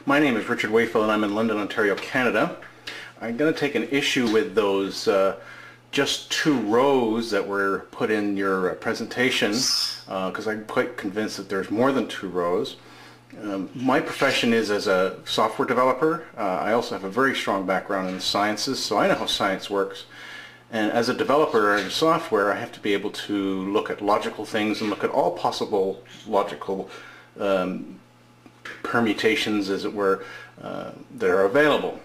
My name is Richard Wayfield and I'm in London, Ontario, Canada. I'm going to take an issue with those just two rows that were put in your presentation because I'm quite convinced that there's more than two rows. My profession is as a software developer. I also have a very strong background in the sciences, so I know how science works. And as a developer of software, I have to be able to look at logical things and look at all possible logical permutations, as it were, that are available.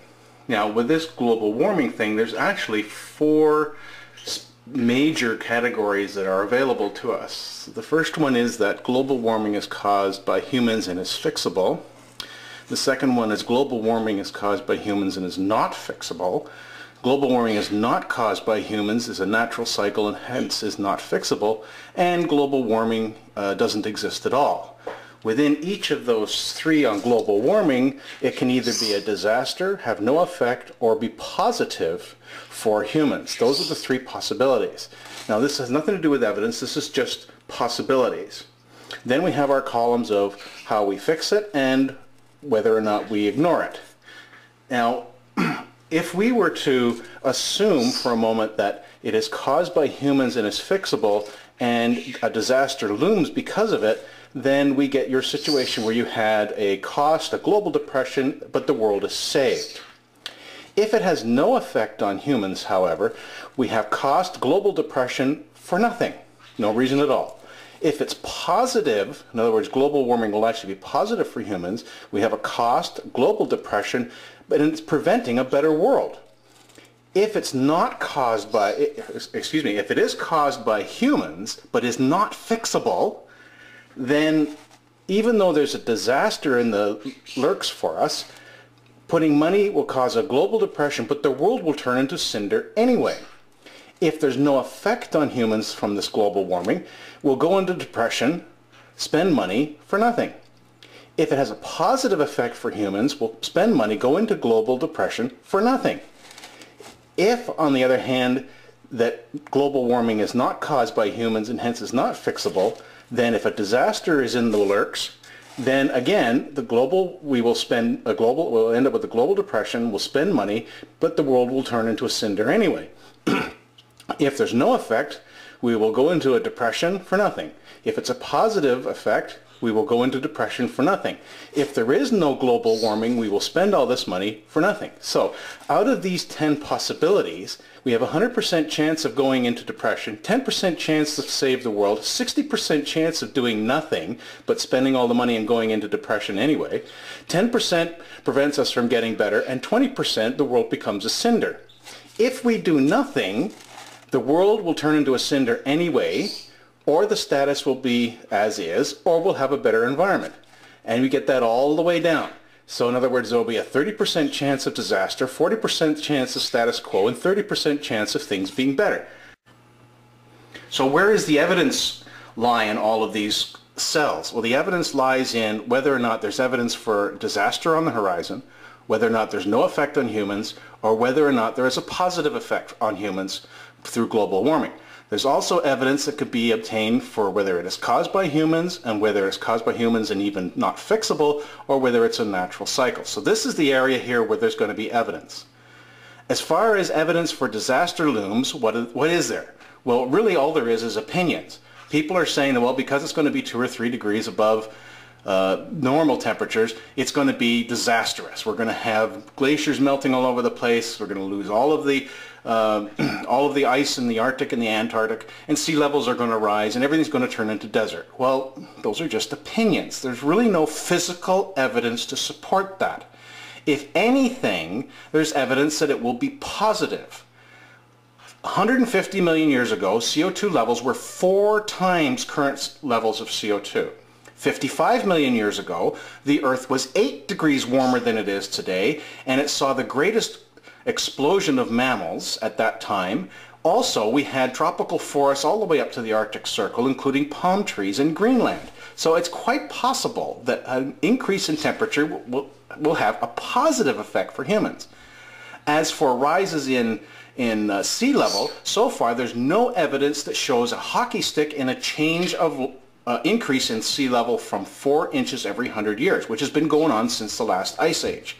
Now, with this global warming thing, there's actually four major categories that are available to us. The first one is that global warming is caused by humans and is fixable. The second one is global warming is caused by humans and is not fixable. Global warming is not caused by humans, is a natural cycle and hence is not fixable. And global warming doesn't exist at all. Within each of those three on global warming, it can either be a disaster, have no effect, or be positive for humans. Those are the three possibilities. Now, this has nothing to do with evidence. This is just possibilities. Then we have our columns of how we fix it and whether or not we ignore it. Now, if we were to assume for a moment that it is caused by humans and is fixable and a disaster looms because of it, then we get your situation where you had a cost, a global depression, but the world is saved. If it has no effect on humans, however, we have cost, global depression for nothing, no reason at all. If it's positive, in other words, global warming will actually be positive for humans, we have a cost, global depression, but it's preventing a better world. If it's not caused by, if it is caused by humans, but is not fixable, then even though there's a disaster in the lurks for us, putting money will cause a global depression, but the world will turn into cinder anyway. If there's no effect on humans from this global warming, we'll go into depression, spend money for nothing. If it has a positive effect for humans, we'll spend money, go into global depression for nothing. If, on the other hand, that global warming is not caused by humans and hence is not fixable, then if a disaster is in the lurks, then again, we'll end up with a global depression, we'll spend money, but the world will turn into a cinder anyway. If there's no effect, we will go into a depression for nothing. If it's a positive effect, we will go into depression for nothing. If there is no global warming, we will spend all this money for nothing. So out of these 10 possibilities, we have a 100% chance of going into depression, 10% chance to save the world, 60% chance of doing nothing but spending all the money and going into depression anyway, 10% prevents us from getting better, and 20% the world becomes a cinder. If we do nothing, the world will turn into a cinder anyway, or the status will be as is, or we'll have a better environment. And we get that all the way down. So in other words, there will be a 30% chance of disaster, 40% chance of status quo, and 30% chance of things being better. So where is the evidence lie in all of these cells? Well, the evidence lies in whether or not there's evidence for disaster on the horizon, whether or not there's no effect on humans, or whether or not there is a positive effect on humans through global warming. There's also evidence that could be obtained for whether it is caused by humans and whether it's caused by humans and even not fixable, or whether it's a natural cycle. So this is the area here where there's going to be evidence. As far as evidence for disaster looms, what is there? Well, really all there is opinions. People are saying that, well, because it's going to be 2 or 3 degrees above normal temperatures, it's going to be disastrous. We're going to have glaciers melting all over the place. We're going to lose all of the ice in the Arctic and the Antarctic, and sea levels are going to rise, and everything's going to turn into desert. Well, those are just opinions. There's really no physical evidence to support that. If anything, there's evidence that it will be positive. 150 million years ago, CO2 levels were 4 times current levels of CO2. 55 million years ago, the Earth was 8 degrees warmer than it is today, and it saw the greatest explosion of mammals at that time. Also, we had tropical forests all the way up to the Arctic Circle, including palm trees in Greenland. So it's quite possible that an increase in temperature will have a positive effect for humans. As for rises in sea level, so far there's no evidence that shows a hockey stick in a change of increase in sea level from 4 inches every 100 years, which has been going on since the last ice age.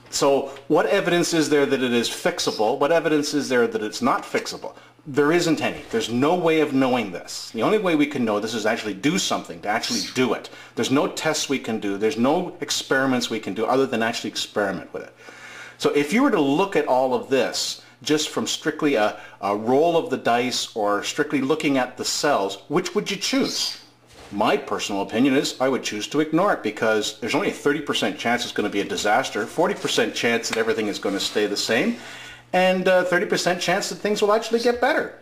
So what evidence is there that it is fixable? What evidence is there that it's not fixable? There isn't any. There's no way of knowing this. The only way we can know this is actually do something, to actually do it. There's no tests we can do. There's no experiments we can do other than actually experiment with it. So if you were to look at all of this just from strictly a roll of the dice or strictly looking at the cells, which would you choose? My personal opinion is I would choose to ignore it, because there's only a 30% chance it's going to be a disaster, 40% chance that everything is going to stay the same, and 30% chance that things will actually get better.